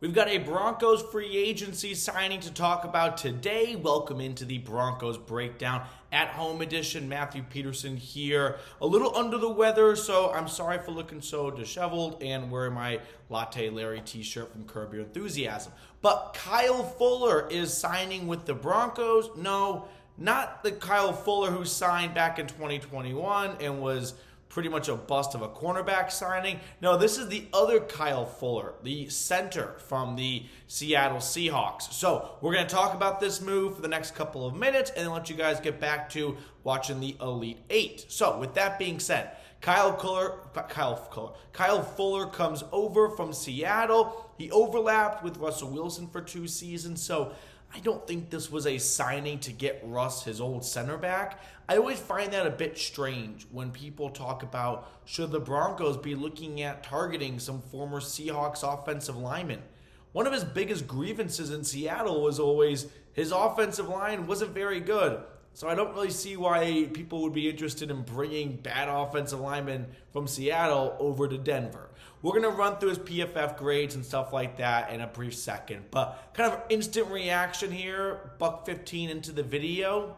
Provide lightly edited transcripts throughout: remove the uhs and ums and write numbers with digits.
We've got a Broncos free agency signing to talk about today. Welcome into the Broncos Breakdown at Home edition. Matthew Peterson here. A little under the weather, so I'm sorry for looking so disheveled and wearing my Latte Larry t-shirt from Curb Your Enthusiasm. But Kyle Fuller is signing with the Broncos. No, not the Kyle Fuller who signed back in 2021 and was pretty much a bust of a cornerback signing. No, this is the other Kyle Fuller, the center from the Seattle Seahawks. So we're going to talk about this move for the next couple of minutes and then let you guys get back to watching the Elite Eight. So with that being said, Kyle Fuller comes over from Seattle. He overlapped with Russell Wilson for 2 seasons, so I don't think this was a signing to get Russ his old center back. I always find that a bit strange when people talk about should the Broncos be looking at targeting some former Seahawks offensive linemen. One of his biggest grievances in Seattle was always his offensive line wasn't very good. So I don't really see why people would be interested in bringing bad offensive linemen from Seattle over to Denver. We're going to run through his PFF grades and stuff like that in a brief second. But kind of instant reaction here, $1.15 into the video.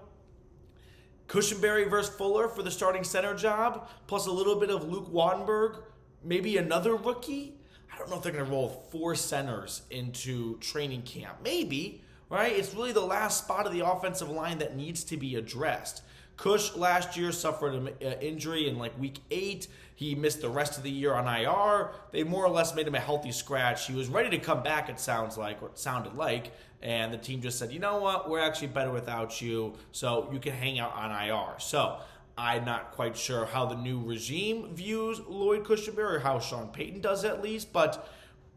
Cushenberry versus Fuller for the starting center job, plus a little bit of Luke Wattenberg, maybe another rookie. I don't know if they're going to roll 4 centers into training camp. Maybe, right? It's really the last spot of the offensive line that needs to be addressed. Cush last year suffered an injury in like week 8. He missed the rest of the year on IR. They more or less made him a healthy scratch. He was ready to come back, it sounds like, or it sounded like, and the team just said, you know what, we're actually better without you, so you can hang out on IR. So I'm not quite sure how the new regime views Lloyd Cushenberry, or how Sean Payton does at least, but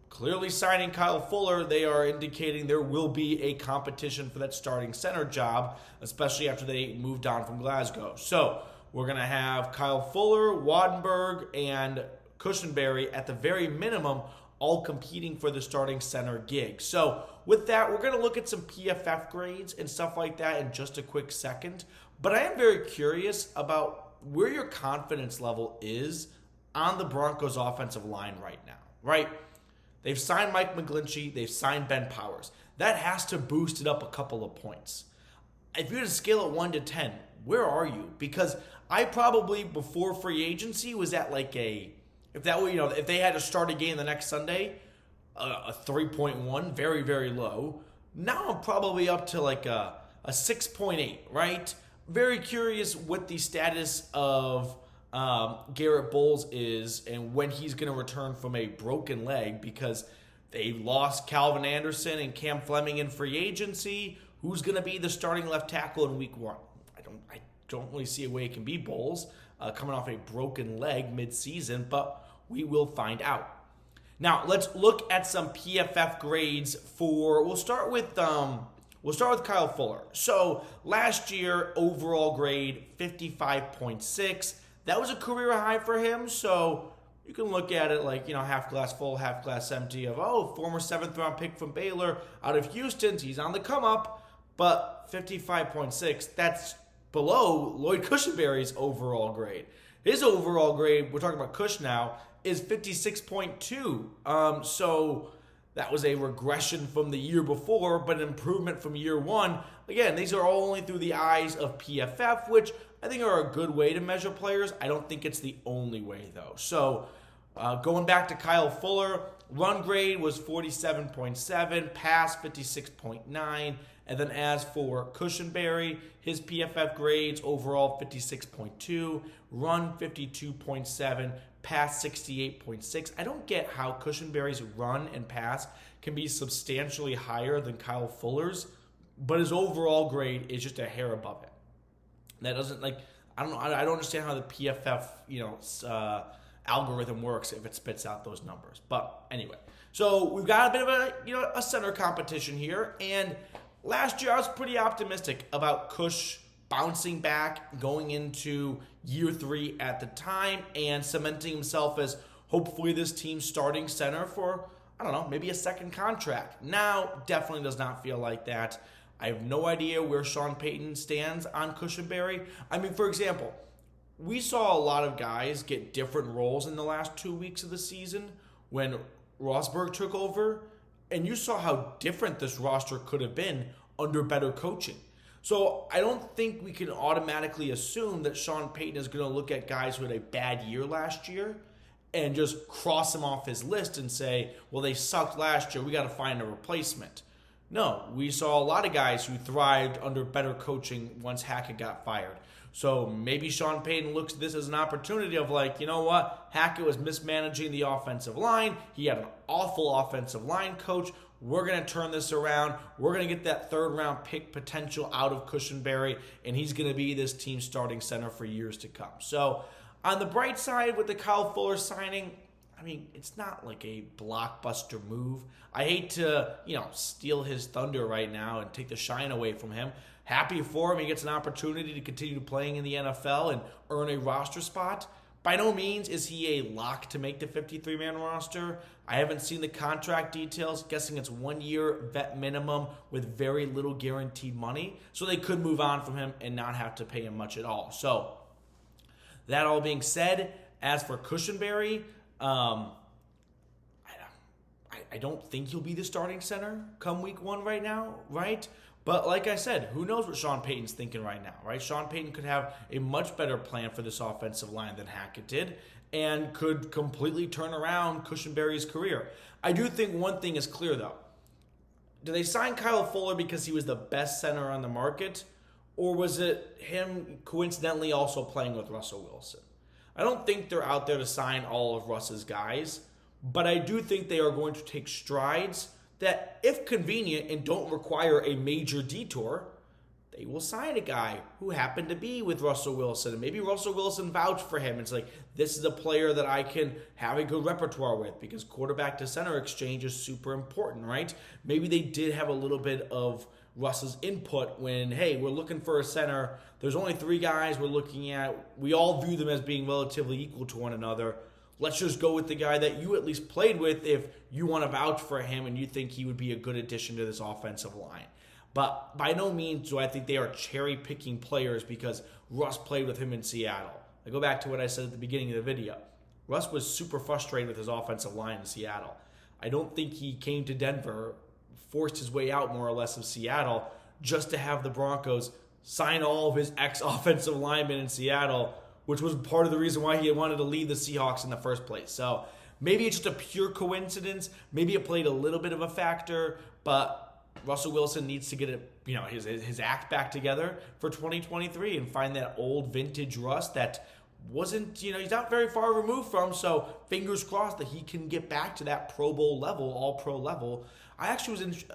clearly signing Kyle Fuller, they are indicating there will be a competition for that starting center job, especially after they moved on from Glasgow. So we're going to have Kyle Fuller, Wattenberg, and Cushenberry at the very minimum all competing for the starting center gig. So with that, we're going to look at some PFF grades and stuff like that in just a quick second. But I am very curious about where your confidence level is on the Broncos offensive line right now, right? They've signed Mike McGlinchey. They've signed Ben Powers. That has to boost it up a couple of points. If you had to scale it 1 to 10, where are you? Because I probably, before free agency, was at like if they had to start a game the next Sunday, a 3.1, very, very low. Now I'm probably up to like a 6.8, right? Very curious what the status of Garrett Bowles is and when he's going to return from a broken leg, because they lost Calvin Anderson and Cam Fleming in free agency. Who's going to be the starting left tackle in week 1? I don't really see a way it can be Bowles coming off a broken leg mid-season, but we will find out. Now let's look at some PFF grades for. We'll start with Kyle Fuller. So last year overall grade 55.6. That was a career high for him, so you can look at it like, half glass full, half glass empty of, former 7th round pick from Baylor out of Houston, he's on the come up, but 55.6, that's below Lloyd Cushenberry's overall grade. His overall grade, we're talking about Cush now, is 56.2. So that was a regression from the year before, but an improvement from year 1. Again, these are all only through the eyes of PFF, which I think are a good way to measure players. I don't think it's the only way, though. So going back to Kyle Fuller, run grade was 47.7, pass 56.9, and then as for Cushenberry, his PFF grades overall 56.2, run 52.7, pass 68.6. I don't get how Cushenberry's run and pass can be substantially higher than Kyle Fuller's, but his overall grade is just a hair above it. That doesn't I don't know. I don't understand how the PFF algorithm works if it spits out those numbers. But anyway, so we've got a bit of a center competition here. And last year I was pretty optimistic about Cush bouncing back, going into year 3 at the time, and cementing himself as hopefully this team's starting center for, maybe a second contract. Now definitely does not feel like that. I have no idea where Sean Payton stands on Cushenberry. For example, we saw a lot of guys get different roles in the last 2 weeks of the season when Rosberg took over. And you saw how different this roster could have been under better coaching. So I don't think we can automatically assume that Sean Payton is going to look at guys who had a bad year last year and just cross them off his list and say, well, they sucked last year, we got to find a replacement. No, we saw a lot of guys who thrived under better coaching once Hackett got fired. So maybe Sean Payton looks at this as an opportunity of like, you know what? Hackett was mismanaging the offensive line. He had an awful offensive line coach. We're going to turn this around. We're going to get that third-round pick potential out of Cushenberry, and he's going to be this team's starting center for years to come. So on the bright side with the Kyle Fuller signing, I mean, it's not like a blockbuster move. I hate to, steal his thunder right now and take the shine away from him. Happy for him. He gets an opportunity to continue playing in the NFL and earn a roster spot. By no means is he a lock to make the 53-man roster. I haven't seen the contract details. Guessing it's 1 year vet minimum with very little guaranteed money. So they could move on from him and not have to pay him much at all. So that all being said, as for Cushenberry, I don't think he'll be the starting center come week 1 right now, right? But like I said, who knows what Sean Payton's thinking right now, right? Sean Payton could have a much better plan for this offensive line than Hackett did and could completely turn around Cushenberry's career. I do think one thing is clear, though. Did they sign Kyle Fuller because he was the best center on the market? Or was it him coincidentally also playing with Russell Wilson? I don't think they're out there to sign all of Russ's guys, but I do think they are going to take strides that, if convenient and don't require a major detour, they will sign a guy who happened to be with Russell Wilson. And maybe Russell Wilson vouched for him. It's like, this is a player that I can have a good repertoire with, because quarterback to center exchange is super important, right? Maybe they did have a little bit of Russ's input when, hey, we're looking for a center. There's only 3 guys we're looking at. We all view them as being relatively equal to one another. Let's just go with the guy that you at least played with if you want to vouch for him and you think he would be a good addition to this offensive line. But by no means do I think they are cherry-picking players because Russ played with him in Seattle. I go back to what I said at the beginning of the video. Russ was super frustrated with his offensive line in Seattle. I don't think he came to Denver, forced his way out more or less of Seattle, just to have the Broncos sign all of his ex-offensive linemen in Seattle, which was part of the reason why he wanted to leave the Seahawks in the first place. So maybe it's just a pure coincidence. Maybe it played a little bit of a factor, but Russell Wilson needs to get his act back together for 2023 and find that old vintage Russ that wasn't, he's not very far removed from. So fingers crossed that he can get back to that Pro Bowl level, all pro level. I actually was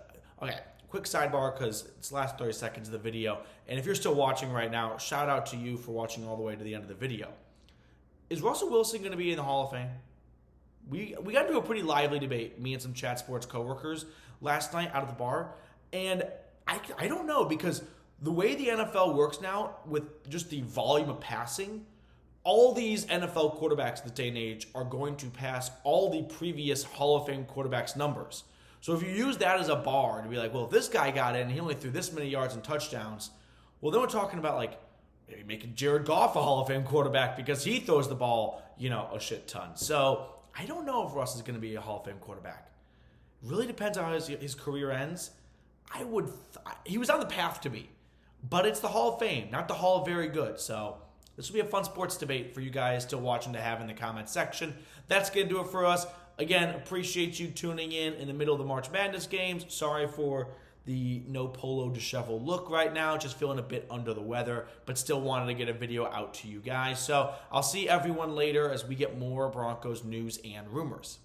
okay. Quick sidebar because it's the last 30 seconds of the video. And if you're still watching right now, shout out to you for watching all the way to the end of the video. Is Russell Wilson going to be in the Hall of Fame? We got into a pretty lively debate, me and some Chat Sports coworkers, last night out of the bar. And I don't know, because the way the NFL works now with just the volume of passing, all these NFL quarterbacks this day and age are going to pass all the previous Hall of Fame quarterbacks' numbers. So if you use that as a bar to be like, well, if this guy got in and he only threw this many yards and touchdowns, well, then we're talking about like maybe making Jared Goff a Hall of Fame quarterback because he throws the ball, a shit ton. So I don't know if Russ is going to be a Hall of Fame quarterback. It really depends on how his career ends. He was on the path to be, but it's the Hall of Fame, not the Hall of Very Good. So this will be a fun sports debate for you guys to watch and to have in the comments section. That's going to do it for us. Again, appreciate you tuning in the middle of the March Madness games. Sorry for the no polo disheveled look right now. Just feeling a bit under the weather, but still wanted to get a video out to you guys. So I'll see everyone later as we get more Broncos news and rumors.